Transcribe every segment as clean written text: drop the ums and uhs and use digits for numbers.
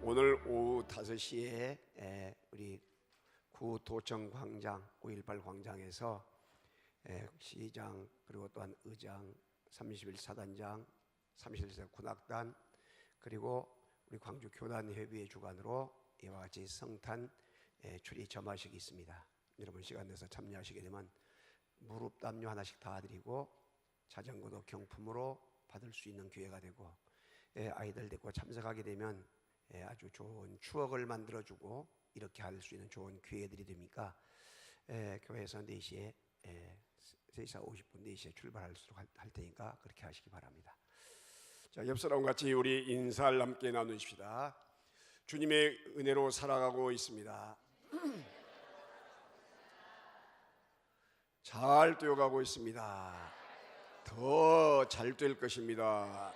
오늘 오후 5시에 우리 구도청 광장 5.18 광장에서 시장 그리고 또한 의장, 31 사단장, 31세 군악단 그리고 우리 광주 교단협의회 주관으로 이와 같이 성탄 추리 점화식이 있습니다. 여러분 시간 내서 참여하시게 되면 무릎 담요 하나씩 다 드리고 자전거도 경품으로 받을 수 있는 기회가 되고 아이들 데리고 참석하게 되면 아주 좋은 추억을 만들어주고 이렇게 할 수 있는 좋은 기회들이 되니까 교회에서 4시에 3시 50분 4시에 출발할 수 할 테니까 그렇게 하시기 바랍니다. 자, 옆 사람과 같이 우리 인사를 함께 나누십시다. 주님의 은혜로 살아가고 있습니다. 잘 뛰어가고 있습니다. 더 잘 될 것입니다.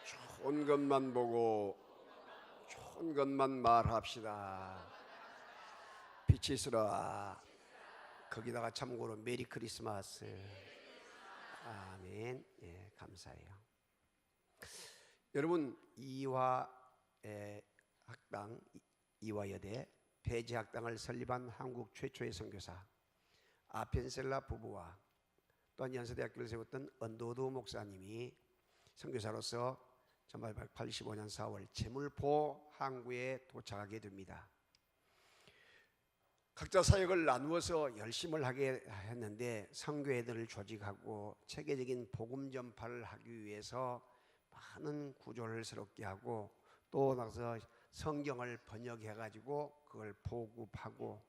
좋은 것만 보고 좋은 것만 말합시다. 빛이 있으라. 거기다가 참고로 메리 크리스마스. 아멘. 감사해요. 여러분 이화 학당 이화여대 배지학당을 설립한 한국 최초의 선교사 아펜셀라 부부와 또한 연세대학교를 세웠던 언도두 목사님이 선교사로서 1885년 4월 제물포 항구에 도착하게 됩니다. 각자 사역을 나누어서 열심을 하게 했는데 선교회들을 조직하고 체계적인 복음 전파를 하기 위해서 많은 구조를 새롭게 하고 또 나서 성경을 번역해 가지고 그걸 보급하고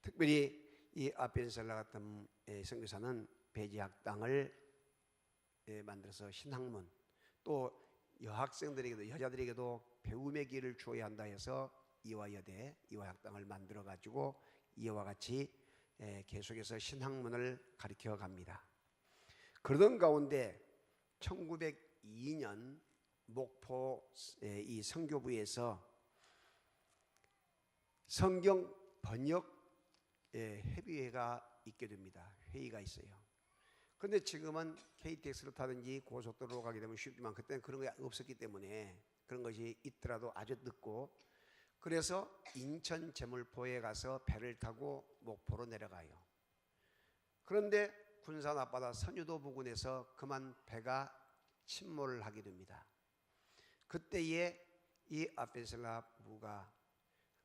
특별히 이 아펜셀라 같은 선교사는 배지학당을 만들어서 신학문 또 여학생들에게도 여자들에게도 배움의 길을 주어야 한다 해서 이화여대 이화학당을 만들어 가지고 이와 같이 계속해서 신학문을 가르쳐 갑니다. 그러던 가운데 1902년 목포 이 선교부에서 성경 번역 협의회가 있게 됩니다. 회의가 있어요. 그런데 지금은 KTX로 타든지 고속도로로 가게 되면 쉽지만 그때는 그런 게 없었기 때문에 그런 것이 있더라도 아주 늦고 그래서 인천 제물포에 가서 배를 타고 목포로 내려가요. 그런데 군산 앞바다 선유도 부근에서 그만 배가 침몰을 하게 됩니다. 그때에 이 아펜셀라 부부가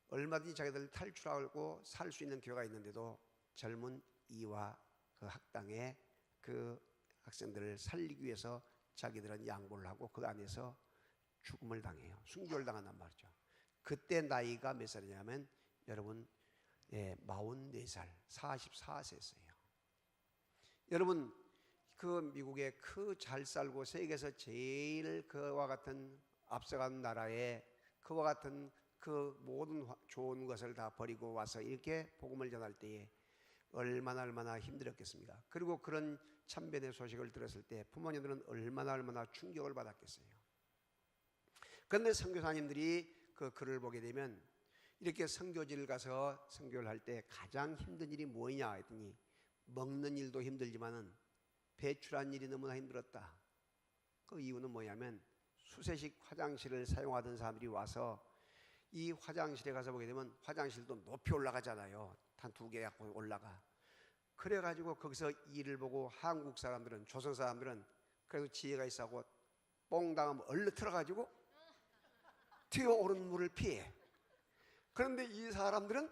얼마든지 자기들 탈출하고 살 수 있는 기회가 있는데도 젊은 이와 그 학당의 그 학생들을 살리기 위해서 자기들은 양보를 하고 그 안에서 죽음을 당해요. 순교를 당한단 말이죠. 그때 나이가 몇 살이냐면 여러분 44살 44세였어요. 여러분 그 미국의 그 잘 살고 세계에서 제일 그와 같은 앞서간 나라에 그와 같은 그 모든 좋은 것을 다 버리고 와서 이렇게 복음을 전할 때에 얼마나 힘들었겠습니까? 그리고 그런 참변의 소식을 들었을 때 부모님들은 얼마나 충격을 받았겠어요. 그런데 선교사님들이 그 글을 보게 되면 이렇게 선교지를 가서 선교를 할 때 가장 힘든 일이 뭐냐 했더니 먹는 일도 힘들지만은 배출한 일이 너무나 힘들었다. 그 이유는 뭐냐면 수세식 화장실을 사용하던 사람들이 와서 이 화장실에 가서 보게 되면 화장실도 높이 올라가잖아요. 한 2개 갖고 올라가. 그래가지고 거기서 일을 보고 한국 사람들은 조선 사람들은 그래도 지혜가 있어하고 뽕 당하면 얼른 틀어가지고 튀어오른 물을 피해. 그런데 이 사람들은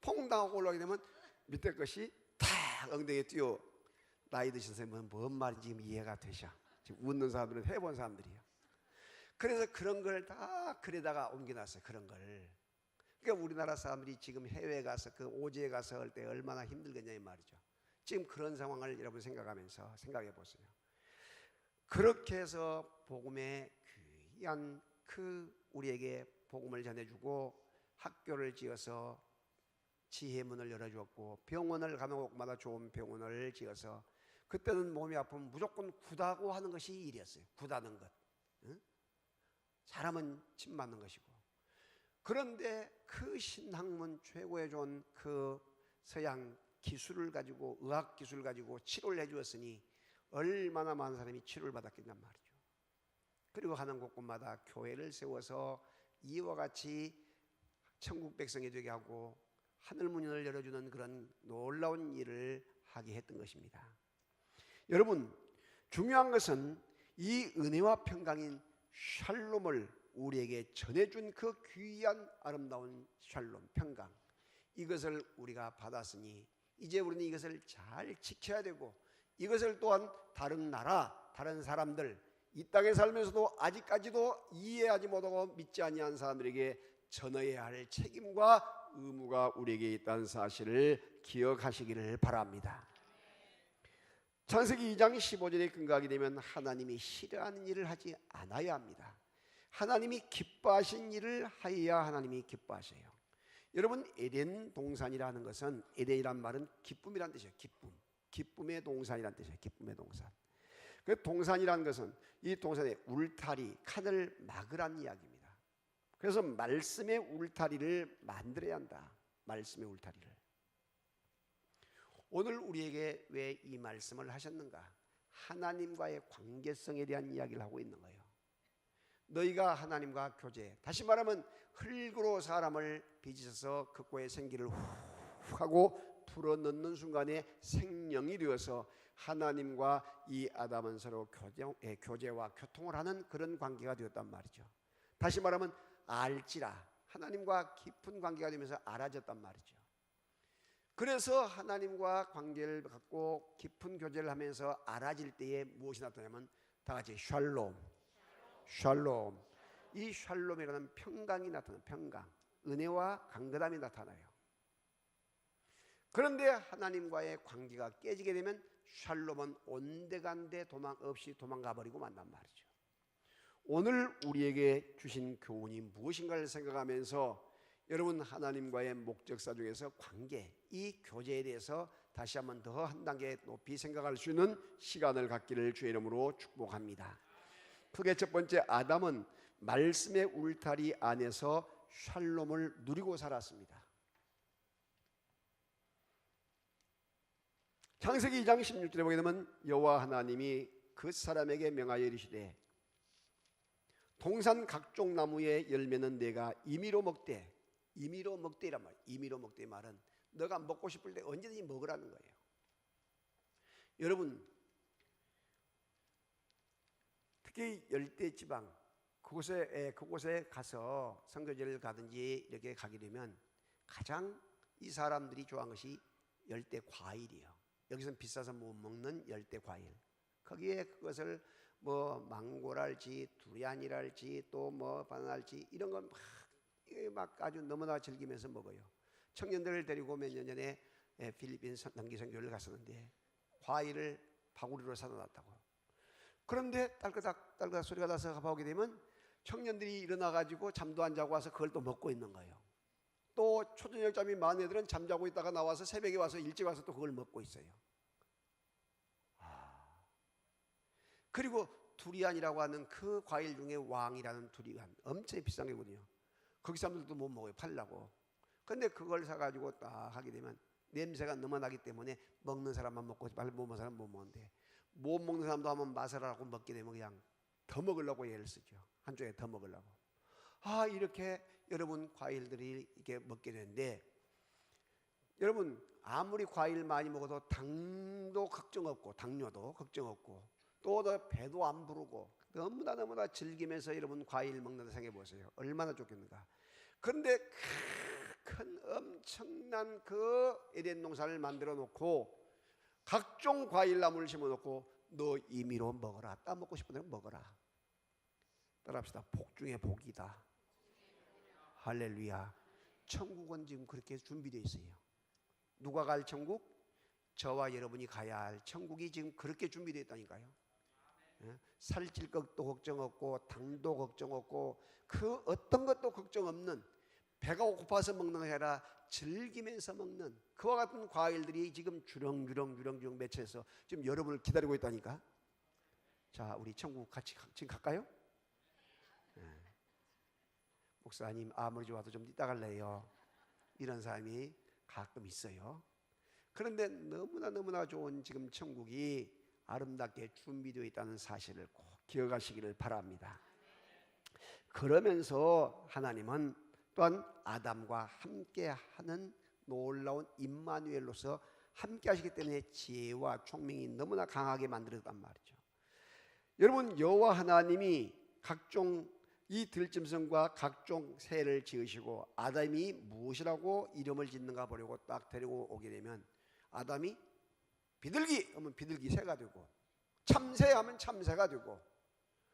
퐁 당하고 올라가게 되면 밑에 것이 탁 엉덩이에 뛰어. 나이 드신 사람은 뭔 말인지 지금 이해가 되셔. 지금 웃는 사람들은 해본 사람들이에요. 그래서 그런 걸 다 글에다가 옮겨놨어요. 그런 걸. 그러니까 우리나라 사람들이 지금 해외에 가서 그 오지에 가서 할 때 얼마나 힘들겠냐 이 말이죠. 지금 그런 상황을 여러분 생각하면서 생각해 보세요. 그렇게 해서 복음의 귀한 그 우리에게 복음을 전해주고 학교를 지어서 지혜문을 열어주었고 병원을 가는 곳마다 좋은 병원을 지어서 그때는 몸이 아프면 무조건 구다고 하는 것이 일이었어요. 구다는 것. 응? 잘하면 침 맞는 것이고. 그런데 그 신학문 최고의 좋은 그 서양 기술을 가지고 의학 기술을 가지고 치료를 해주었으니 얼마나 많은 사람이 치료를 받았겠냔 말이죠. 그리고 가는 곳곳마다 교회를 세워서 이와 같이 천국 백성이 되게 하고 하늘 문을 열어주는 그런 놀라운 일을 하게 했던 것입니다. 여러분, 중요한 것은 이 은혜와 평강인 샬롬을 우리에게 전해준 그 귀한 아름다운 샬롬, 평강, 이것을 우리가 받았으니 이제 우리는 이것을 잘 지켜야 되고, 이것을 또한 다른 나라, 다른 사람들, 이 땅에 살면서도 아직까지도 이해하지 못하고 믿지 아니한 사람들에게 전해야 할 책임과 의무가 우리에게 있다는 사실을 기억하시기를 바랍니다. 창세기 2장 15절에 근거하게 되면 하나님이 싫어하는 일을 하지 않아야 합니다. 하나님이 기뻐하신 일을 하여야 하나님이 기뻐하셔요. 여러분, 에덴 동산이라는 것은, 에덴이란 말은 기쁨이란 뜻이에요. 기쁨의 동산이란 뜻이에요. 기쁨의 동산. 그 동산이라는 것은 이 동산의 울타리, 칸을 막으란 이야기입니다. 그래서 말씀의 울타리를 만들어야 한다. 말씀의 울타리를. 오늘 우리에게 왜 이 말씀을 하셨는가? 하나님과의 관계성에 대한 이야기를 하고 있는 거예요. 너희가 하나님과 교제, 다시 말하면 흙으로 사람을 빚으셔서 그 코에 생기를 후 하고 불어넣는 순간에 생명이 되어서 하나님과 이 아담은 서로 교제와 교통을 하는 그런 관계가 되었단 말이죠. 다시 말하면 알지라, 하나님과 깊은 관계가 되면서 알아졌단 말이죠. 그래서 하나님과 관계를 갖고 깊은 교제를 하면서 알아질 때에 무엇이 나타나냐면 다 같이 샬롬. 이 샬롬이라는 평강이 나타나요. 평강, 은혜와 강건함이 나타나요. 그런데 하나님과의 관계가 깨지게 되면 샬롬은 온데간데 도망 없이 도망가 버리고 만단 말이죠. 오늘 우리에게 주신 교훈이 무엇인가를 생각하면서 여러분, 하나님과의 목적사 중에서 관계, 이 교제에 대해서 다시 한번 더 한 단계 높이 생각할 수 있는 시간을 갖기를 주의 이름으로 축복합니다. 크게 첫 번째, 아담은 말씀의 울타리 안에서 샬롬을 누리고 살았습니다. 창세기 2장 16절에 보게 되면 여호와 하나님이 그 사람에게 명하여 이르시되 동산 각종 나무의 열매는 내가 임의로 먹되, 임의로 먹되란 말이에요. 임의로 먹되 말은 너가 먹고 싶을 때 언제든지 먹으라는 거예요. 여러분, 특히 열대지방 그곳에 가서 선교지를 가든지 이렇게 가게 되면 가장 이 사람들이 좋아하는 것이 열대 과일이에요. 여기서는 비싸서 못 먹는 열대 과일. 거기에 그것을 뭐 망고랄지 두리안이랄지 또 뭐 바나나랄지 이런 건 막 아주 너무나 즐기면서 먹어요. 청년들을 데리고 몇 년 전에 필리핀 단기 선교를 갔었는데 과일을 바구리로 사다 놨다고. 그런데 딸그닥 소리가 나서 가보게 되면 청년들이 일어나가지고 잠도 안 자고 와서 그걸 또 먹고 있는 거예요. 또 초저녁잠이 많은 애들은 잠자고 있다가 나와서 새벽에 와서 일찍 와서 또 그걸 먹고 있어요. 그리고 두리안이라고 하는 그 과일 중에 왕이라는 두리안, 엄청 비싼 거거든요. 거기 사람들도 못 먹어요, 팔려고. 근데 그걸 사가지고 딱 하게 되면 냄새가 너무 나기 때문에 먹는 사람만 먹고 못 먹는 사람은 못 먹는데, 못 먹는 사람도 한번 맛을 하고 먹게 되면 그냥 더 먹으려고 애를 쓰죠. 한쪽에 더 먹으려고. 이렇게 여러분 과일들이 이렇게 먹게 되는데, 여러분 아무리 과일 많이 먹어도 당도 걱정 없고 당뇨도 걱정 없고 또 배도 안 부르고 너무나 즐기면서 여러분 과일 먹는다 생각해 보세요. 얼마나 좋겠는가. 그런데 큰 엄청난 그 에덴 농사를 만들어 놓고 각종 과일 나무를 심어 놓고 너 임의로 먹어라. 따 먹고 싶은 대로 먹어라. 따라합시다. 복 중에 복이다. 할렐루야. 천국은 지금 그렇게 준비되어 있어요. 누가 갈 천국? 저와 여러분이 가야 할 천국이 지금 그렇게 준비되어 있다니까요. 살찔 것도 걱정 없고 당도 걱정 없고 그 어떤 것도 걱정 없는, 배가 고파서 먹는 게 아니라 즐기면서 먹는 그와 같은 과일들이 지금 주렁주렁 맺혀서 지금 여러분을 기다리고 있다니까. 자, 우리 천국 같이 지금 갈까요? 목사님 아무리 좋아도 좀 이따 갈래요. 이런 사람이 가끔 있어요. 그런데 너무나 좋은 지금 천국이 아름답게 준비되어 있다는 사실을 꼭 기억하시기를 바랍니다. 그러면서 하나님은 또한 아담과 함께하는 놀라운 임마누엘로서 함께하시기 때문에 지혜와 총명이 너무나 강하게 만들었단 말이죠. 여러분, 여호와 하나님이 각종 이 들짐승과 각종 새를 지으시고 아담이 무엇이라고 이름을 짓는가 보려고 딱 데리고 오게 되면 아담이 비둘기 하면 비둘기 새가 되고, 참새 하면 참새가 되고,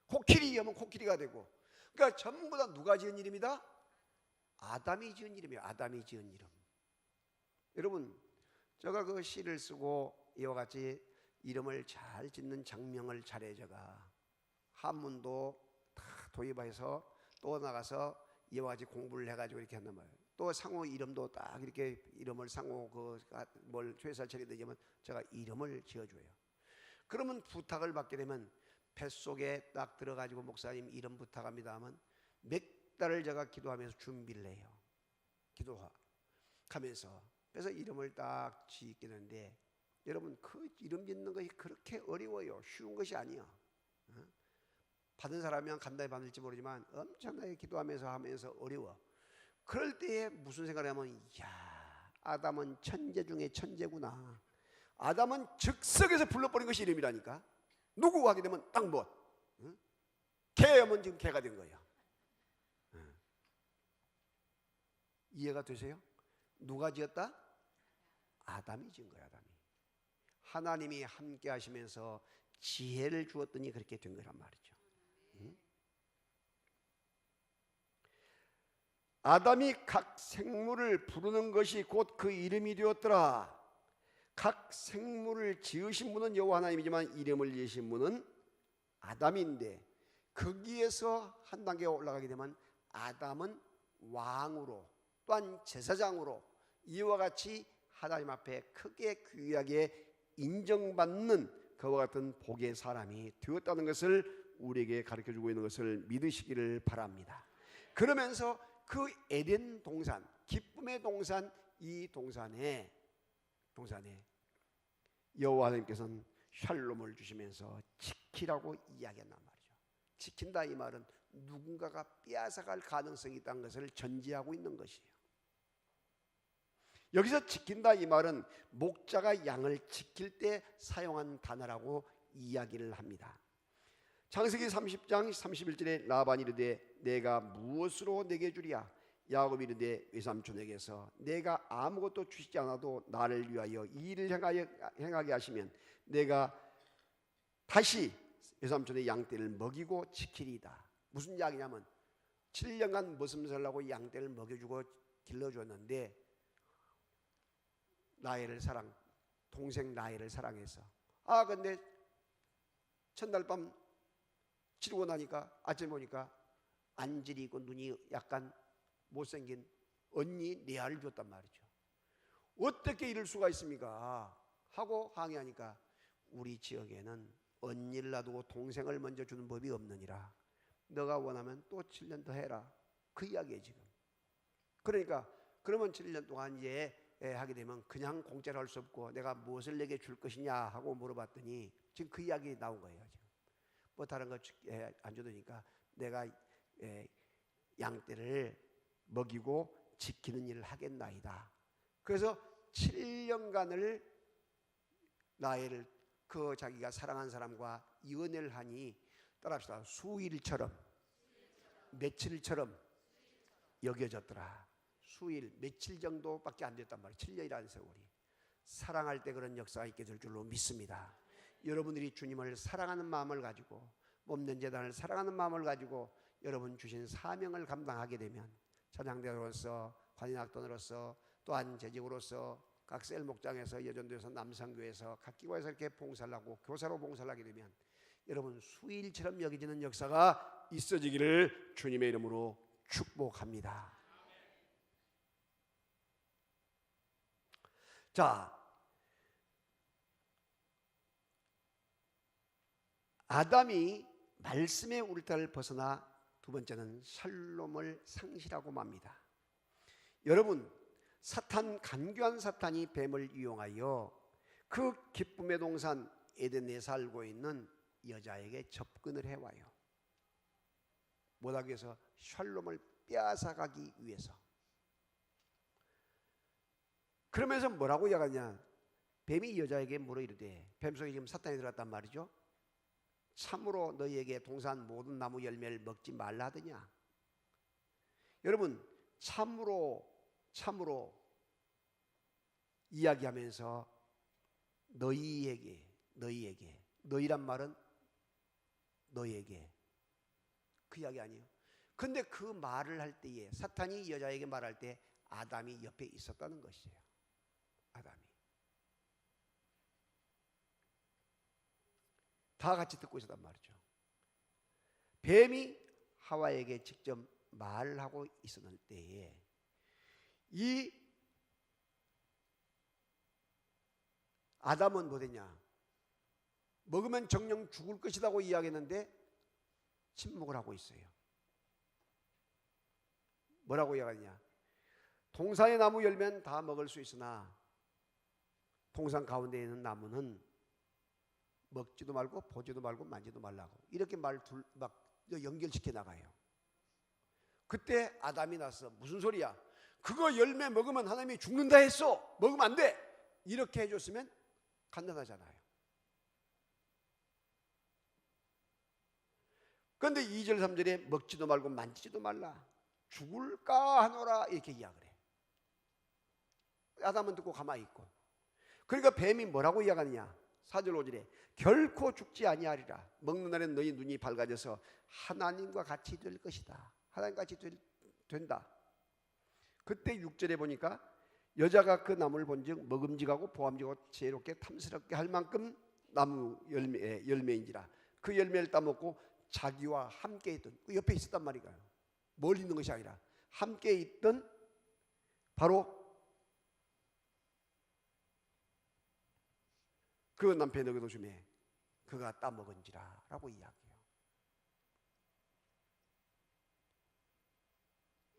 코끼리 하면 코끼리가 되고, 그러니까 전부 다 누가 지은 이름이다? 아담이 지은 이름이에요. 아담이 지은 이름. 여러분, 제가 그 시를 쓰고 이와 같이 이름을 잘 짓는 장명을 잘해. 제가 한문도 다 도입해서 또 나가서 이와 같이 공부를 해가지고 이렇게 한단 말이에요. 또 상호 이름도 딱 이렇게 이름을 상호 뭘 회사 차리되면 제가 이름을 지어줘요. 그러면 부탁을 받게 되면 뱃속에 딱 들어가지고 목사님 이름 부탁합니다 하면 몇 달을 제가 기도하면서 준비를 해요. 기도하면서. 그래서 이름을 딱 짓게 되는데 여러분, 그 이름 짓는 것이 그렇게 어려워요. 쉬운 것이 아니야. 받은 사람이면 간단히 받을지 모르지만 엄청나게 기도하면서 하면서 어려워. 그럴 때에 무슨 생각을 하면, 야, 아담은 천재 중에 천재구나. 아담은 즉석에서 불러버린 것이 이름이라니까. 누구 하게 되면 딱 뭐, 개하면 지금 개가 된 거예요. 이해가 되세요? 누가 지었다? 아담이 지은 거야. 아담이. 하나님이 함께 하시면서 지혜를 주었더니 그렇게 된 거란 말이죠. 아담이 각 생물을 부르는 것이 곧 그 이름이 되었더라. 각 생물을 지으신 분은 여호와 하나님이지만 이름을 지으신 분은 아담인데, 거기에서 한 단계 올라가게 되면 아담은 왕으로 또한 제사장으로 이와 같이 하나님 앞에 크게 귀하게 인정받는 그와 같은 복의 사람이 되었다는 것을 우리에게 가르쳐주고 있는 것을 믿으시기를 바랍니다. 그러면서 그 에덴 동산, 기쁨의 동산, 이 동산에 여호와 하나님께서는 샬롬을 주시면서 지키라고 이야기한단 말이죠. 지킨다 이 말은 누군가가 빼앗아갈 가능성이 있다는 것을 전제하고 있는 것이에요. 여기서 지킨다 이 말은 목자가 양을 지킬 때 사용한 단어라고 이야기를 합니다. 창세기 30장 31절에 라반이 이르되 내가 무엇으로 내게 주리야? 야곱이 이르되 외삼촌에게서 내가 아무것도 주시지 않아도 나를 위하여 이 일을 행하게 하시면 내가 다시 외삼촌의 양떼를 먹이고 지키리이다. 무슨 이야기냐면 7년간 머슴살라고 양떼를 먹여주고 길러줬는데 동생 라헬을 사랑해서 근데 첫날 밤 지르고 나니까 아침에 보니까 안질이 있고 눈이 약간 못생긴 언니 레아를 줬단 말이죠. 어떻게 이럴 수가 있습니까? 하고 항의하니까 우리 지역에는 언니를 놔두고 동생을 먼저 주는 법이 없느니라. 너가 원하면 또 7년 더 해라. 그 이야기예요 지금. 그러니까 그러면 7년 동안 이제 하게 되면 그냥 공짜로 할 수 없고 내가 무엇을 내게 줄 것이냐 하고 물어봤더니 지금 그 이야기 나온 거예요. 지금 뭐 다른 거 안 줘도니까 내가 양떼를 먹이고 지키는 일을 하겠나이다. 그래서 7년간을 라헬을 그 자기가 사랑한 사람과 연애를 하니 따라합시다. 수일처럼 며칠처럼 여겨졌더라. 수일 며칠 정도밖에 안 됐단 말이에요. 7년이라는 세월이. 사랑할 때 그런 역사가 있게 될 줄로 믿습니다. 여러분들이 주님을 사랑하는 마음을 가지고 몸된 제단을 사랑하는 마음을 가지고 여러분 주신 사명을 감당하게 되면 찬양대로서 관인학도로서 또한 재직으로서 각 셀 목장에서 여전도에서 남산교에서 각 기관에서 이렇게 봉사를 하고 교사로 봉사를 하게 되면 여러분 수일처럼 여기지는 역사가 있어지기를 주님의 이름으로 축복합니다. 자, 아담이 말씀의 울타리를 벗어나 두 번째는 샬롬을 상실하고 맙니다. 여러분, 간교한 사탄이 뱀을 이용하여 그 기쁨의 동산 에덴에 살고 있는 여자에게 접근을 해와요. 못하기 위해서 샬롬을 빼앗아가기 위해서. 그러면서 뭐라고 이야기하냐? 뱀이 여자에게 물어 이르되, 뱀 속에 지금 사탄이 들어갔단 말이죠. 참으로 너희에게 동산 모든 나무 열매를 먹지 말라 하더냐? 여러분, 참으로 이야기하면서 너희에게, 너희란 말은 너희에게, 그 이야기 아니에요. 근데 그 말을 할 때에, 사탄이 여자에게 말할 때 아담이 옆에 있었다는 것이에요. 아담이 다 같이 듣고 있었단 말이죠. 뱀이 하와에게 직접 말하고 있었을 때에 이 아담은 뭐랬냐? 먹으면 정령 죽을 것이라고 이야기했는데 침묵을 하고 있어요. 뭐라고 이야기하냐? 동산의 나무 열매는 다 먹을 수 있으나 동산 가운데 있는 나무는 먹지도 말고 보지도 말고 만지도 말라고, 이렇게 막 연결시켜 나가요. 그때 아담이 나서 무슨 소리야? 그거 열매 먹으면 하나님이 죽는다 했어. 먹으면 안 돼. 이렇게 해줬으면 간단하잖아요. 그런데 2절 3절에 먹지도 말고 만지지도 말라, 죽을까 하노라, 이렇게 이야기를 해. 아담은 듣고 가만히 있고. 그러니까 뱀이 뭐라고 이야기하느냐? 4절 5절에 결코 죽지 아니하리라. 먹는 날엔 너희 눈이 밝아져서 하나님과 같이 될 것이다. 하나님과 같이 된다. 그때 6절에 보니까 여자가 그 나무를 본즉 먹음직하고 보암직하고 지혜롭게 탐스럽게 할 만큼 나무 열매인지라. 그 열매를 따먹고 자기와 함께 있던, 그 옆에 있었단 말이에요. 멀리 있는 것이 아니라 함께 있던 바로 그 남편에게도 주매 그가 따먹은지라 라고 이야기해요.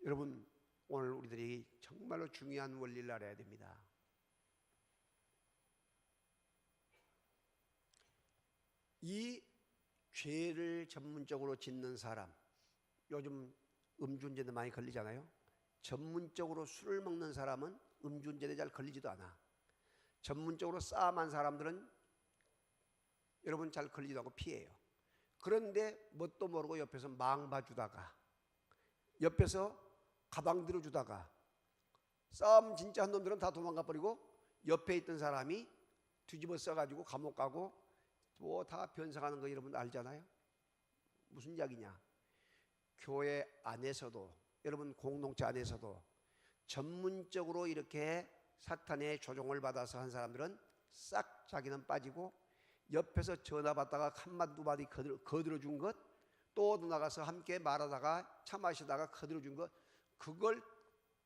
여러분, 오늘 우리들이 정말로 중요한 원리를 알아야 됩니다. 이 죄를 전문적으로 짓는 사람, 요즘 음주운전에 많이 걸리잖아요. 전문적으로 술을 먹는 사람은 음주운전에 잘 걸리지도 않아. 전문적으로 싸움한 사람들은 여러분 잘 걸리지도 않고 피해요. 그런데 뭣도 모르고 옆에서 망 봐주다가, 옆에서 가방 들어주다가, 싸움 진짜 한 놈들은 다 도망가 버리고 옆에 있던 사람이 뒤집어 써가지고 감옥 가고 뭐 다 변상하는 거 여러분 알잖아요. 무슨 이야기냐? 교회 안에서도, 여러분 공동체 안에서도 전문적으로 이렇게 사탄의 조종을 받아서 한 사람들은 싹 자기는 빠지고, 옆에서 전화 받다가 한마디 두 마디 거들어 준 것, 또 나가서 함께 말하다가 차 마시다가 거들어 준 것, 그걸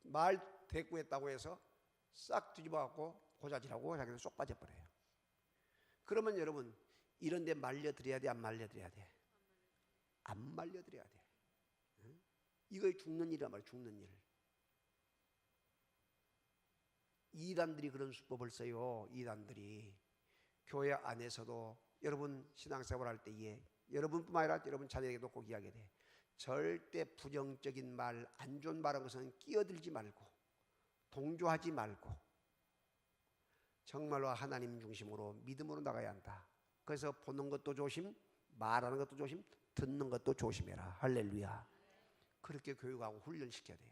말 대꾸했다고 해서 싹 뒤집어 갖고 고자질하고 자기는 쏙 빠져버려요. 그러면 여러분, 이런 데 말려드려야 돼, 안 말려드려야 돼? 안 말려드려야 돼. 이거 죽는 일이란 말이야. 죽는 일. 이단들이 그런 수법을 써요. 이단들이 교회 안에서도 여러분 신앙생활 할 때에, 여러분뿐만 아니라 여러분 자녀에게도 꼭 이야기해야 돼. 절대 부정적인 말, 안 좋은 말한 것은 끼어들지 말고 동조하지 말고 정말로 하나님 중심으로 믿음으로 나가야 한다. 그래서 보는 것도 조심, 말하는 것도 조심, 듣는 것도 조심해라. 할렐루야. 그렇게 교육하고 훈련시켜야 돼요.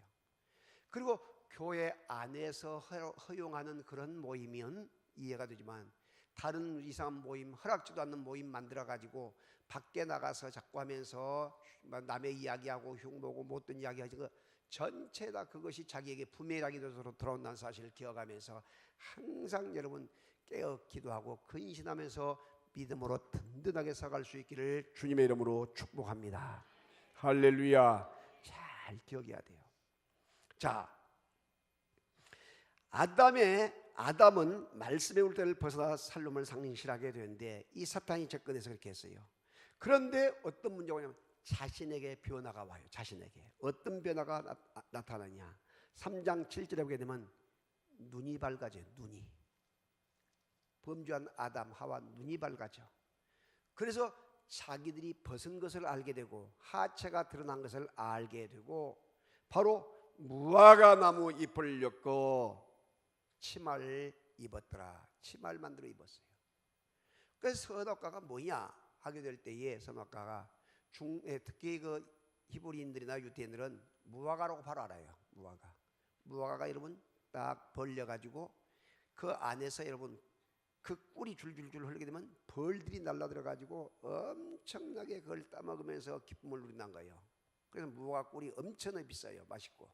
그리고 교회 안에서 허용하는 그런 모임이면 이해가 되지만, 다른 이상한 모임, 허락지도 않는 모임 만들어가지고 밖에 나가서 자꾸 하면서 남의 이야기하고 흉보고 못된 이야기하는 거 전체 다 그것이 자기에게 부메랑이 돼서 들어온다는 사실을 기억하면서 항상 여러분 깨어 기도하고 근신하면서 믿음으로 든든하게 살아갈 수 있기를 주님의 이름으로 축복합니다. 할렐루야. 잘 기억해야 돼요. 자, 아담은 말씀의 울타리를 벗어나 살림을 상실하게 되는데 이 사탄이 접근해서 그렇게 했어요. 그런데 어떤 문제가 오냐면 자신에게 변화가 와요. 자신에게 어떤 변화가 나타나냐? 3장 7절에 보게 되면 눈이 밝아져요. 눈이, 범죄한 아담 하와 눈이 밝아져. 그래서 자기들이 벗은 것을 알게 되고 하체가 드러난 것을 알게 되고 바로 무화과 나무 잎을 엮고 치마를 입었더라. 치마를 만들어 입었어요. 그래서 선악과가 뭐냐 하게 될 때에 선악과가 특히 그 히브리인들이나 유대인들은 무화과라고 바로 알아요. 무화과가 여러분 딱 벌려가지고 그 안에서 여러분 그 꿀이 줄줄줄 흐르게 되면 벌들이 날라들어가지고 엄청나게 그걸 따먹으면서 기쁨을 누린다는 거예요. 그래서 무화과 꿀이 엄청나게 비싸요. 맛있고.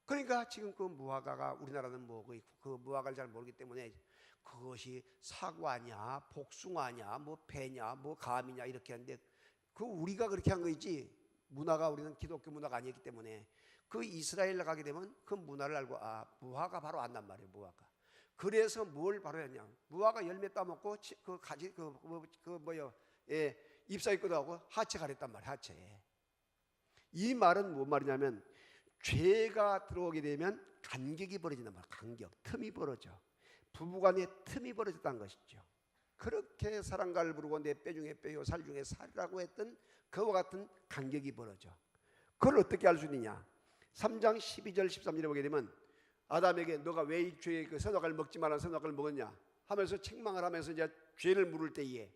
그러니까 지금 그 무화과가 우리나라는 뭐 그 무화과를 잘 모르기 때문에 그것이 사과냐 복숭아냐 뭐 배냐 뭐 감이냐 이렇게 하는데 그 우리가 그렇게 한 거이지 문화가 우리는 기독교 문화가 아니었기 때문에 그 이스라엘에 가게 되면 그 문화를 알고 무화과 바로 안단 말이에요. 무화과. 그래서 뭘 바로 했냐 무화과 열매 따먹고 그 가지 잎사귀 끄덕하고 하체 가렸단 말이에요. 하체. 이 말은 뭔 말이냐면 죄가 들어오게 되면 간격이 벌어진단 말이에요. 간격, 틈이 벌어져. 부부간에 틈이 벌어졌다는 것이죠. 그렇게 사랑가를 부르고 내 뼈 중에 뼈요 살 중에 살이라고 했던 그와 같은 간격이 벌어져. 그걸 어떻게 알 수 있느냐 3장 12절 13절에 보게 되면 아담에게 너가 왜 이 죄의 그 선악과를 먹지 말라는 선악과를 먹었냐 하면서 책망을 하면서 이제 죄를 물을 때에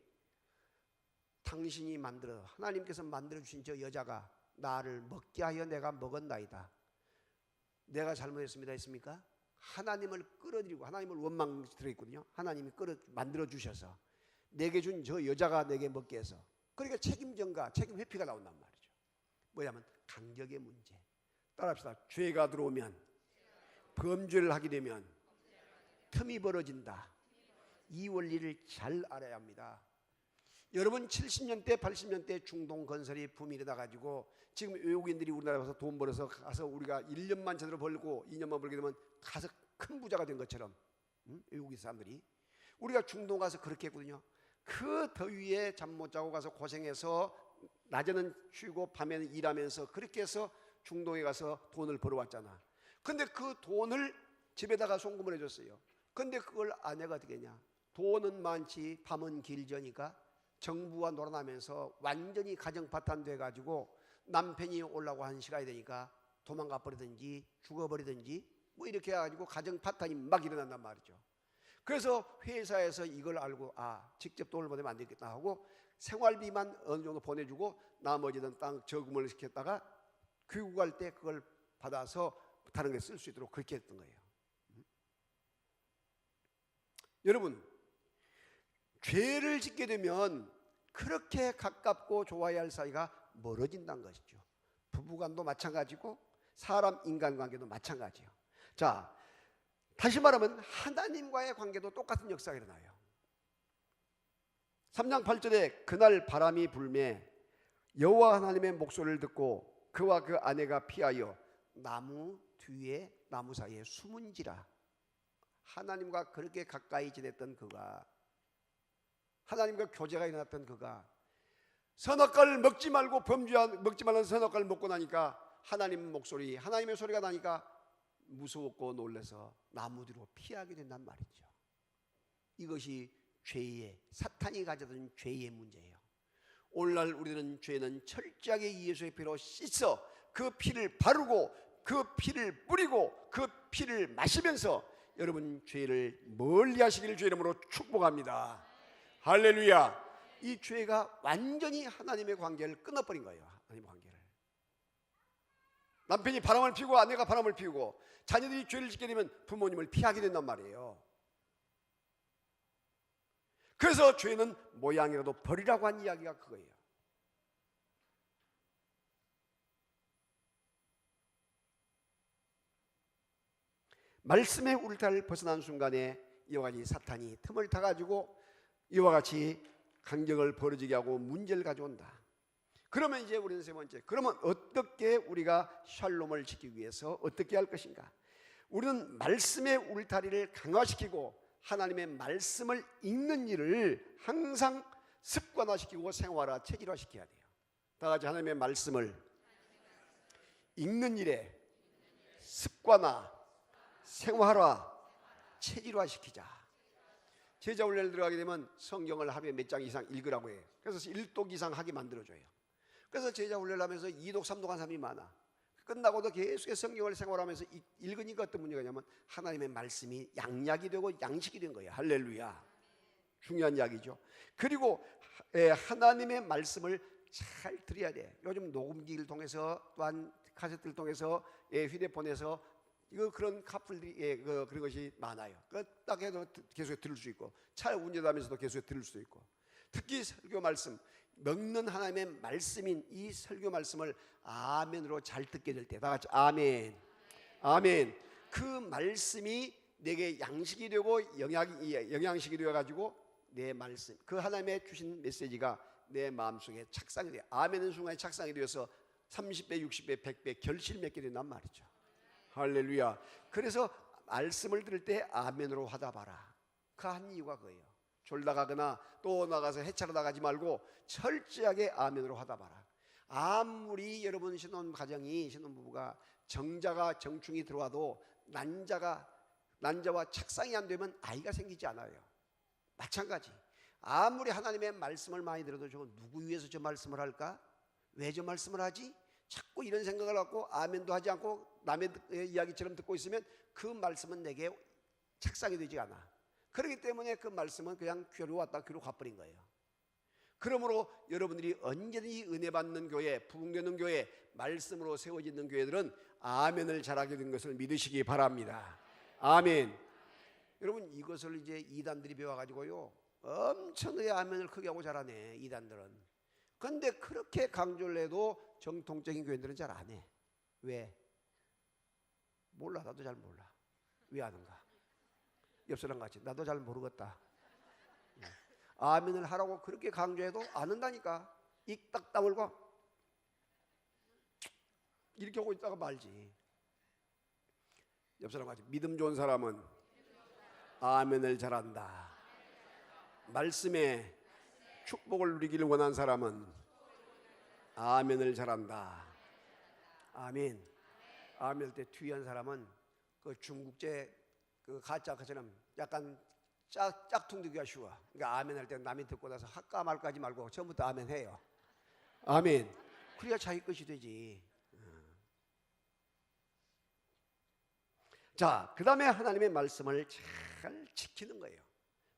당신이 하나님께서 만들어주신 저 여자가 나를 먹게 하여 내가 먹었나이다. 내가 잘못했습니다 했습니까? 하나님을 끌어들이고 하나님을 원망스러워 있거든요. 하나님이 만들어 주셔서 내게 준 저 여자가 내게 먹게 해서 그러니까 책임 전가, 책임 회피가 나온단 말이죠. 뭐냐면 간격의 문제. 따라합시다. 죄가 들어오면 범죄를 하게 되면 틈이 벌어진다. 이 원리를 잘 알아야 합니다. 여러분 70년대 80년대 중동 건설이 붐이 일어나가지고 지금 외국인들이 우리나라에 와서 돈 벌어서 가서 우리가 1년만 제대로 벌고 2년만 벌게 되면 가서 큰 부자가 된 것처럼 외국인 사람들이 우리가 중동 가서 그렇게 했거든요. 그 더위에 잠 못 자고 가서 고생해서 낮에는 쉬고 밤에는 일하면서 그렇게 해서 중동에 가서 돈을 벌어왔잖아. 근데 그 돈을 집에다가 송금을 해줬어요. 근데 그걸 아내가 어떻게 했냐 돈은 많지 밤은 길저니까 정부와 놀아나면서 완전히 가정 파탄돼가지고 남편이 오려고 한 시간이 되니까 도망가 버리든지 죽어버리든지 뭐 이렇게 해가지고 가정 파탄이 막 일어난단 말이죠. 그래서 회사에서 이걸 알고 직접 돈을 보내면 안 되겠다 하고 생활비만 어느 정도 보내주고 나머지는 땅 저금을 시켰다가 귀국할 때 그걸 받아서 다른 게 쓸 수 있도록 그렇게 했던 거예요. 여러분 죄를 짓게 되면 그렇게 가깝고 좋아야 할 사이가 멀어진다는 것이죠. 부부간도 마찬가지고 사람 인간관계도 마찬가지예요. 자, 다시 말하면 하나님과의 관계도 똑같은 역사가 일어나요. 3장 8절에 그날 바람이 불매 여호와 하나님의 목소리를 듣고 그와 그 아내가 피하여 나무 뒤에 나무 사이에 숨은지라. 하나님과 그렇게 가까이 지냈던 그가 하나님과 교제가 일어났던 그가 선악과를 먹지 말고 먹지 말라는 선악과를 먹고 나니까 하나님의 소리가 나니까 무서웠고 놀라서 나무 뒤로 피하게 된단 말이죠. 이것이 사탄이 가져던 죄의 문제예요. 오늘날 우리는 죄는 철저하게 예수의 피로 씻어 그 피를 바르고 그 피를 뿌리고 그 피를 마시면서 여러분 죄를 멀리 하시기를 주의 이름으로 축복합니다. 할렐루야. 이 죄가 완전히 하나님의 관계를 끊어버린 거예요. 하나님의 관계를. 남편이 바람을 피우고 아내가 바람을 피우고 자녀들이 죄를 짓게 되면 부모님을 피하게 된단 말이에요. 그래서 죄는 모양이라도 버리라고 한 이야기가 그거예요. 말씀의 울타리를 벗어난 순간에 이와 같이 사탄이 틈을 타가지고 이와 같이 간격을 벌어지게 하고 문제를 가져온다. 그러면 이제 우리는 세 번째, 그러면 어떻게 우리가 샬롬을 지키기 위해서 어떻게 할 것인가? 우리는 말씀의 울타리를 강화시키고 하나님의 말씀을 읽는 일을 항상 습관화시키고 생활화, 체질화시켜야 돼요. 다 같이 하나님의 말씀을 읽는 일에 습관화, 생활화, 체질화시키자. 제자 훈련을 들어가게 되면 성경을 하루에 몇 장 이상 읽으라고 해요. 그래서 1독 이상 하게 만들어줘요. 그래서 제자 훈련을 하면서 2독 3독 한 사람이 많아. 끝나고도 계속해서 성경을 생활하면서 읽으니까 어떤 문제가 있냐면 하나님의 말씀이 양약이 되고 양식이 된 거예요. 할렐루야. 중요한 이야기죠. 그리고 하나님의 말씀을 잘 들어야 돼. 요즘 녹음기를 통해서 또한 카세트를 통해서 휴대폰에서 그런 카풀들이 그런 것이 많아요. 딱 해도 계속 들을 수 있고 차 운전하면서도 계속 들을 수 있고, 특히 설교 말씀, 먹는 하나님의 말씀인 이 설교 말씀을 아멘으로 잘 듣게 될 때 다 같이 아멘, 아멘. 그 말씀이 내게 양식이 되고 영양식이 되어가지고 내 말씀, 그 하나님의 주신 메시지가 내 마음속에 착상이 돼요. 아멘은 순간에 착상이 되어서 30배, 60배, 100배 결실 맺게 된단 말이죠. 할렐루야. 그래서 말씀을 들을 때 아멘으로 화답하라. 그 한 이유가 그거예요. 졸다가거나 또 나가서 해차로 나가지 말고 철저하게 아멘으로 화답하라. 아무리 여러분 신혼부부가 정자가 정충이 들어와도 난자와 착상이 안 되면 아이가 생기지 않아요. 마찬가지. 아무리 하나님의 말씀을 많이 들어도 저거 누구 위해서 저 말씀을 할까? 왜 저 말씀을 하지? 자꾸 이런 생각을 갖고 아멘도 하지 않고 남의 이야기처럼 듣고 있으면 그 말씀은 내게 착상이 되지 않아. 그렇기 때문에 그 말씀은 그냥 귀로 왔다 귀로 가버린 거예요. 그러므로 여러분들이 언제든지 은혜 받는 교회, 부흥되는 교회, 말씀으로 세워지는 교회들은 아멘을 잘하게 된 것을 믿으시기 바랍니다. 아멘. 여러분, 이것을 이제 이단들이 배워가지고요 엄청나게 아멘을 크게 하고 잘하네, 이단들은. 그런데 그렇게 강조를 해도 정통적인 교회들은 잘 안 해. 왜? 몰라. 나도 잘 몰라. 왜 하는가? 옆 사람 같이 나도 잘 모르겠다. 아멘을 하라고 그렇게 강조해도 안 한다니까. 입 딱 다물고 이렇게 하고 있다가 말지. 옆 사람 같이 믿음 좋은 사람은 아멘을 잘한다. 말씀에 축복을 누리기를 원하는 사람은 아멘을 잘한다. 아멘. 아멘 할 때 투이한 사람은 그 중국제 그 가짜처럼 약간 짝퉁되기가 쉬워. 그러니까 아멘 할 때 남이 듣고 나서 할까 말까 하지 말고 처음부터 아멘 해요. 아멘. 그래야 자기 것이 되지. 자, 그 다음에 하나님의 말씀을 잘 지키는 거예요.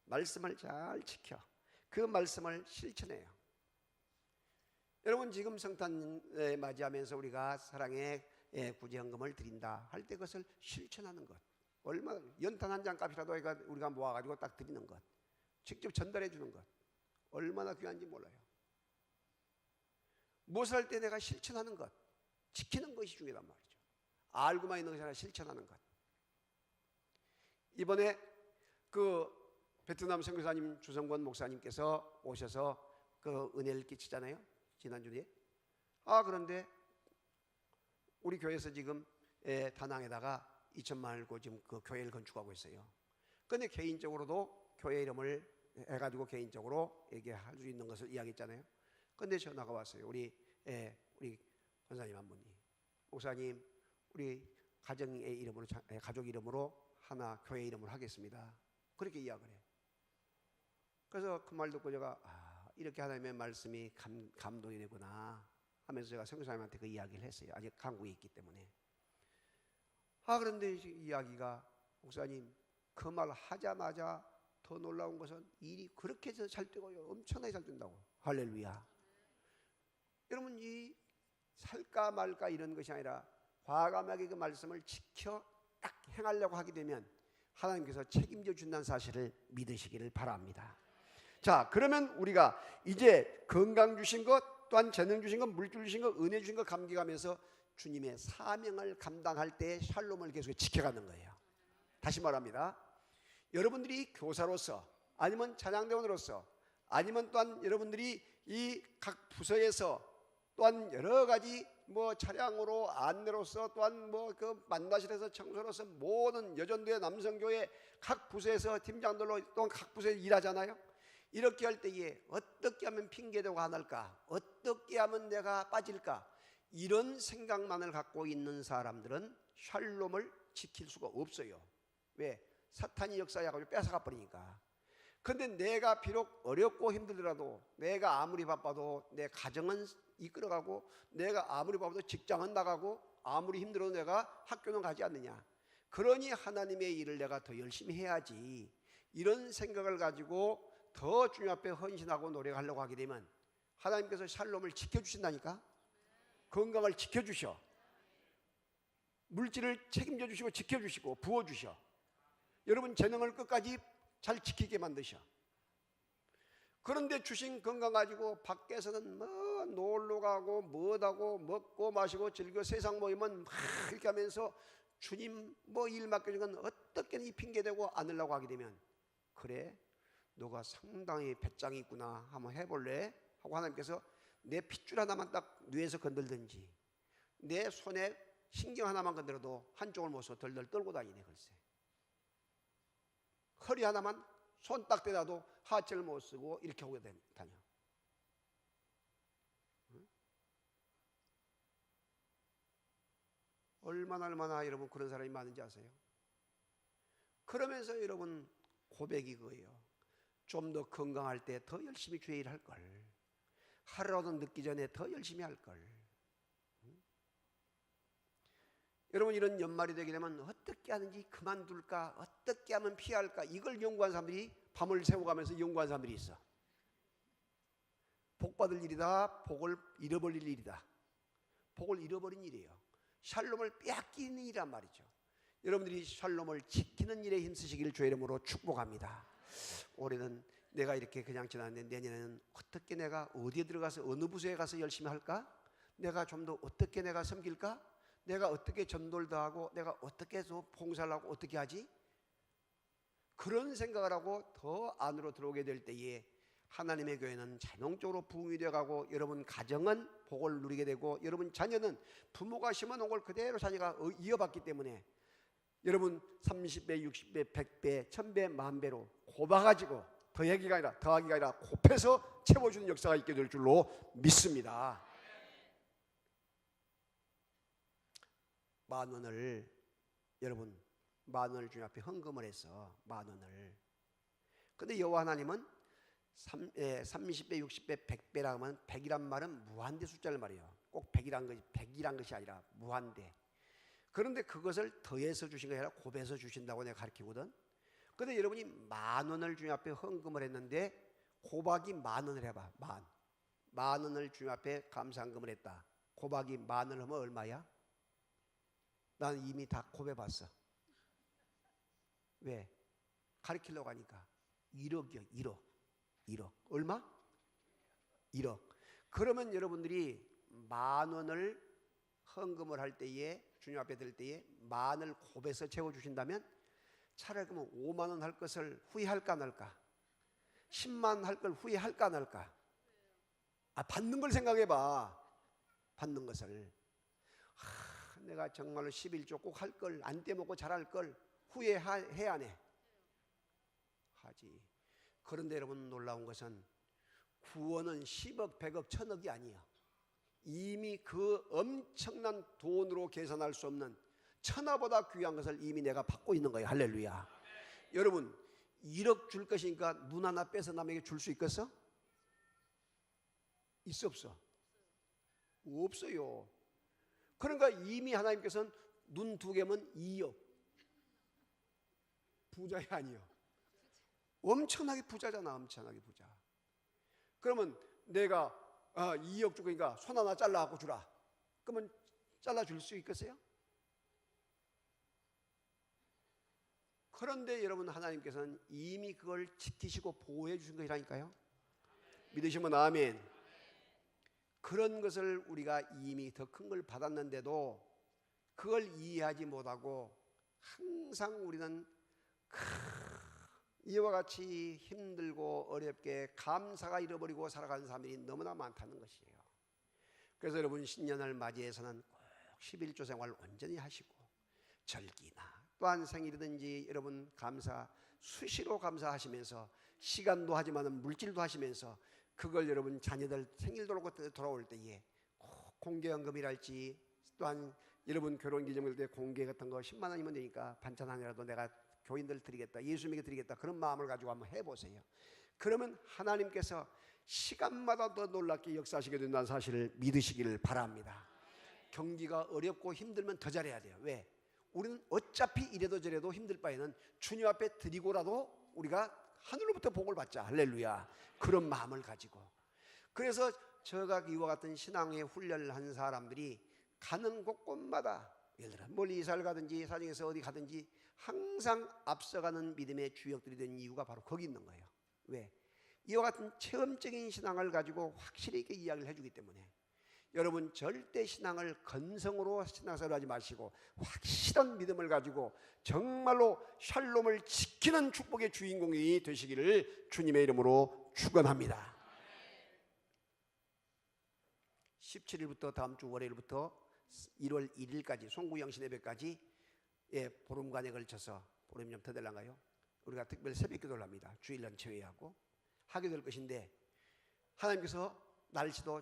말씀을 잘 지켜. 그 말씀을 실천해요. 여러분, 지금 성탄에 맞이하면서 우리가 사랑의 구제헌금을 드린다 할 때 그것을 실천하는 것, 얼마나 연탄 한 장 값이라도 우리가 모아가지고 딱 드리는 것, 직접 전달해 주는 것, 얼마나 귀한지 몰라요. 무엇을 할 때 내가 실천하는 것, 지키는 것이 중요하단 말이죠. 알고만 있는 것이 아니라 실천하는 것. 이번에 그 베트남 선교사님 주성권 목사님께서 오셔서 그 은혜를 끼치잖아요, 지난주에. 그런데 우리 교회에서 지금 다낭에다가 2천만 원을 지금 그 교회를 건축하고 있어요. 그런데 개인적으로도 교회 이름을 해가지고 개인적으로 얘기할 수 있는 것을 이야기했잖아요. 그런데 전화가 왔어요. 우리 권사님 한 분이, 목사님, 우리 가정의 이름으로, 가족 이름으로 하나 교회 이름을 하겠습니다. 그렇게 이야기를 해요. 그래서 그 말 듣고 제가 이렇게 하나님의 말씀이 감동이 되구나 하면서 제가 선교사님한테 그 이야기를 했어요. 아직 한국에 있기 때문에. 그런데 이 이야기가, 목사님, 그 말 하자마자 더 놀라운 것은 일이 그렇게 잘 되고요, 엄청나게 잘 된다고. 할렐루야. 여러분, 이 살까 말까 이런 것이 아니라 과감하게 그 말씀을 지켜 딱 행하려고 하게 되면 하나님께서 책임져 준다는 사실을 믿으시기를 바랍니다. 자, 그러면 우리가 이제 건강 주신 것, 또한 재능 주신 것, 물질 주신 것, 은혜 주신 것 감격하면서 주님의 사명을 감당할 때 샬롬을 계속 지켜가는 거예요. 다시 말합니다. 여러분들이 교사로서, 아니면 찬양대원으로서, 아니면 또한 여러분들이 이 각 부서에서 또한 여러 가지 차량으로 안내로서, 또한 그 만나실에서 청소로서, 모든 여전도회 남성교회 각 부서에서 팀장들로 또한 각 부서에서 일하잖아요. 이렇게 할 때에 어떻게 하면 핑계대고 안 할까, 어떻게 하면 내가 빠질까, 이런 생각만을 갖고 있는 사람들은 샬롬을 지킬 수가 없어요. 왜? 사탄이 역사해가지고 뺏어가 버리니까. 근데 내가 비록 어렵고 힘들더라도, 내가 아무리 바빠도 내 가정은 이끌어가고, 내가 아무리 바빠도 직장은 나가고, 아무리 힘들어도 내가 학교는 가지 않느냐. 그러니 하나님의 일을 내가 더 열심히 해야지, 이런 생각을 가지고 더 주님 앞에 헌신하고 노력하려고 하게 되면 하나님께서 샬롬을 지켜주신다니까. 건강을 지켜주셔. 물질을 책임져 주시고 지켜주시고 부어주셔. 여러분 재능을 끝까지 잘 지키게 만드셔. 그런데 주신 건강 가지고 밖에서는 뭐 놀러 가고 뭐하고 먹고 마시고 즐겨 세상 모이면 막 이렇게 하면서 주님 뭐 일 맡겨준 건 어떻게든 이 핑계대고 안으려고 하게 되면, 그래 너가 상당히 배짱이 있구나, 한번 해볼래? 하고 하나님께서 내 핏줄 하나만 딱 뇌에서 건들든지, 내 손에 신경 하나만 건드려도 한쪽을 못 써 덜덜 떨고 다니네. 글쎄 허리 하나만 손 딱 대놔도 하체를 못 쓰고 이렇게 하고 다녀. 얼마나 여러분 그런 사람이 많은지 아세요? 그러면서 여러분 고백이 그거예요. 좀 더 건강할 때 더 열심히 주의 일할 걸, 하루라도 늦기 전에 더 열심히 할 걸. 여러분 이런 연말이 되게 되면 어떻게 하는지 그만둘까, 어떻게 하면 피할까, 이걸 연구한 사람들이 밤을 새워가면서 연구한 사람들이 있어. 복 받을 일이다, 복을 잃어버릴 일이다. 복을 잃어버린 일이에요. 샬롬을 빼앗기는 일이란 말이죠. 여러분들이 샬롬을 지키는 일에 힘쓰시기를 주의 이름으로 축복합니다. 올해는 내가 이렇게 그냥 지났는데 내년에는 어떻게 내가 어디에 들어가서 어느 부서에 가서 열심히 할까? 내가 좀 더 어떻게 내가 섬길까? 내가 어떻게 전도를 더 하고, 내가 어떻게 해서 봉사를 하고 어떻게 하지? 그런 생각을 하고 더 안으로 들어오게 될 때에 하나님의 교회는 자동적으로 부흥이 되어가고, 여러분 가정은 복을 누리게 되고, 여러분 자녀는 부모가 심어놓은 걸 그대로 자녀가 이어받기 때문에 여러분 30배, 60배, 100배, 1000배, 만배로 곱아가지고 더하기가 아니라 곱해서 채워주는 역사가 있게 될 줄로 믿습니다. 10,000원을 여러분 10,000원을 주님 앞에 헌금을 해서 10,000원을, 근데 여호와 하나님은 30배, 60배, 100배라 하면 100이란 말은 무한대 숫자를 말해요. 꼭 100이란 것이 아니라 무한대. 그런데 그것을 더해서 주신 게 아니라 곱해서 주신다고 내가 가르치거든. 그런데 여러분이 10,000원을 주님 앞에 헌금을 했는데 곱하기 10,000원을 해봐. 10,000원을 주님 앞에 감사헌금을 했다. 곱하기 10,000원을 하면 얼마야? 나는 이미 다 곱해봤어. 왜? 가르치려고 하니까. 1억이요. 1억. 얼마? 1억. 그러면 여러분들이 10,000원을 헌금을 할 때에, 주님 앞에 들 때에 10,000원을 곱해서 채워주신다면 차라리 그러면 50,000원 할 것을 후회할까 안 할까? 100,000원 할 걸 후회할까 안 할까? 받는 걸 생각해봐. 받는 것을. 내가 정말로 11조 꼭 할 걸, 안 떼먹고 잘할 걸 후회해 안 해? 하지. 그런데 여러분 놀라운 것은 구원은 10억, 100억, 1,000억이 아니에요. 이미 그 엄청난 돈으로 계산할 수 없는 천하보다 귀한 것을 이미 내가 받고 있는 거예요. 할렐루야. 여러분 1억 줄 것이니까 눈 하나 빼서 남에게 줄 수 있겠어? 있어 없어? 없어요. 그러니까 이미 하나님께서는 눈 2개면 2억 부자야 아니요. 엄청나게 부자잖아. 엄청나게 부자. 그러면 내가 2억 줄 거니까 손 하나 잘라갖고 주라. 그러면 잘라줄 수 있겠어요? 그런데 여러분 하나님께서는 이미 그걸 지키시고 보호해 주신 것이라니까요. 믿으시면 아멘. 그런 것을 우리가 이미 더 큰 걸 받았는데도 그걸 이해하지 못하고 항상 우리는 이와 같이 힘들고 어렵게 감사가 잃어버리고 살아가는 사람들이 너무나 많다는 것이에요. 그래서 여러분 신년을 맞이해서는 꼭 11조 생활 온전히 하시고, 절기나 또한 생일이든지 여러분 감사 수시로 감사하시면서, 시간도 하지만 물질도 하시면서 그걸 여러분 자녀들 생일 돌아올 때에 꼭 공개연금이랄지, 또한 여러분 결혼기념일 때 공개 같은 거 10만 원이면 되니까 반찬 하나라도 내가 교인들 드리겠다, 예수님에게 드리겠다, 그런 마음을 가지고 한번 해보세요. 그러면 하나님께서 시간마다 더 놀랍게 역사하시게 된다는 사실을 믿으시기를 바랍니다. 경기가 어렵고 힘들면 더 잘해야 돼요. 왜? 우리는 어차피 이래도 저래도 힘들 바에는 주님 앞에 드리고라도 우리가 하늘로부터 복을 받자. 할렐루야. 그런 마음을 가지고. 그래서 저가 이와 같은 신앙의 훈련을 한 사람들이 가는 곳곳마다, 예를 들어 멀리 이사를 가든지 사정에서 어디 가든지 항상 앞서가는 믿음의 주역들이 된 이유가 바로 거기 있는 거예요. 왜? 이와 같은 체험적인 신앙을 가지고 확실히 있게 이야기를 해주기 때문에. 여러분 절대 신앙을 건성으로 신앙생활을 하지 마시고 확실한 믿음을 가지고 정말로 샬롬을 지키는 축복의 주인공이 되시기를 주님의 이름으로 축원합니다. 17일부터 다음 주 월요일부터 1월 1일까지 송구영신 예배까지 보름간에 걸쳐서, 보름이 좀 더 될란가요? 우리가 특별 새벽기도를 합니다. 주일날 제외하고 하게 될 것인데, 하나님께서 날씨도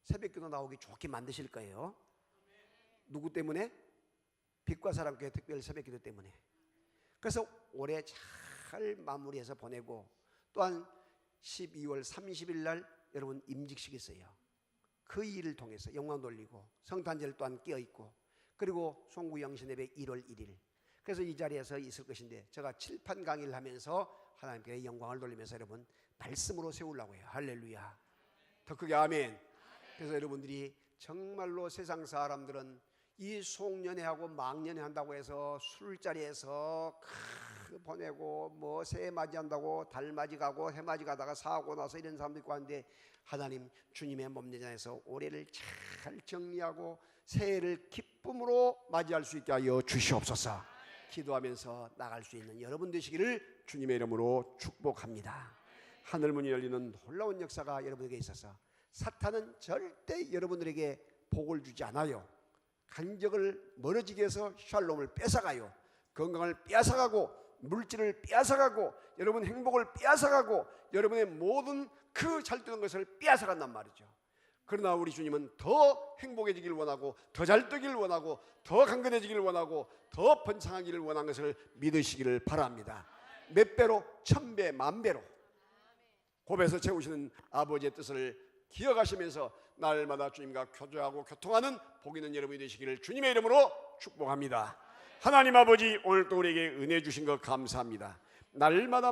새벽기도 나오기 좋게 만드실 거예요. 누구 때문에? 빛과 사랑교회 특별 새벽기도 때문에. 그래서 올해 잘 마무리해서 보내고, 또한 12월 30일 날 여러분 임직식이 있어요. 그 일을 통해서 영광 돌리고 성탄절 또한 끼어있고, 그리고 송구영신예배 1월 1일. 그래서 이 자리에서 있을 것인데, 제가 칠판 강의를 하면서 하나님께 영광을 돌리면서 여러분 말씀으로 세우려고 해요. 할렐루야. 더 크게 아멘. 그래서 여러분들이 정말로 세상 사람들은 이 송년회하고 망년회 한다고 해서 술자리에서 보내고 뭐 새해 맞이한다고 달맞이 가고 해맞이 가다가 사고 나서 이런 사람도 있고 하는데, 하나님 주님의 몸내장에서 올해를 잘 정리하고 새해를 기쁨으로 맞이할 수 있게 하여 주시옵소서. 기도하면서 나갈 수 있는 여러분 되시기를 주님의 이름으로 축복합니다. 하늘문이 열리는 놀라운 역사가 여러분에게 있어서 사탄은 절대 여러분들에게 복을 주지 않아요. 간격을 멀어지게 해서 샬롬을 뺏어가요. 건강을 뺏어가고 물질을 뺏어가고 여러분 행복을 뺏어가고 여러분의 모든 그 잘 되는 것을 뺏어간단 말이죠. 그러나 우리 주님은 더 행복해지길 원하고 더 잘 되기를 원하고 더 강건해지기를 원하고 더 번창하기를 원하는 것을 믿으시기를 바랍니다. 몇 배로, 1000배, 10,000배로 곱에서 채우시는 아버지의 뜻을 기억하시면서 날마다 주님과 교제하고 교통하는 복 있는 여러분이 되시기를 주님의 이름으로 축복합니다. 하나님 아버지, 오늘 또 우리에게 은혜 주신 것 감사합니다. 날마다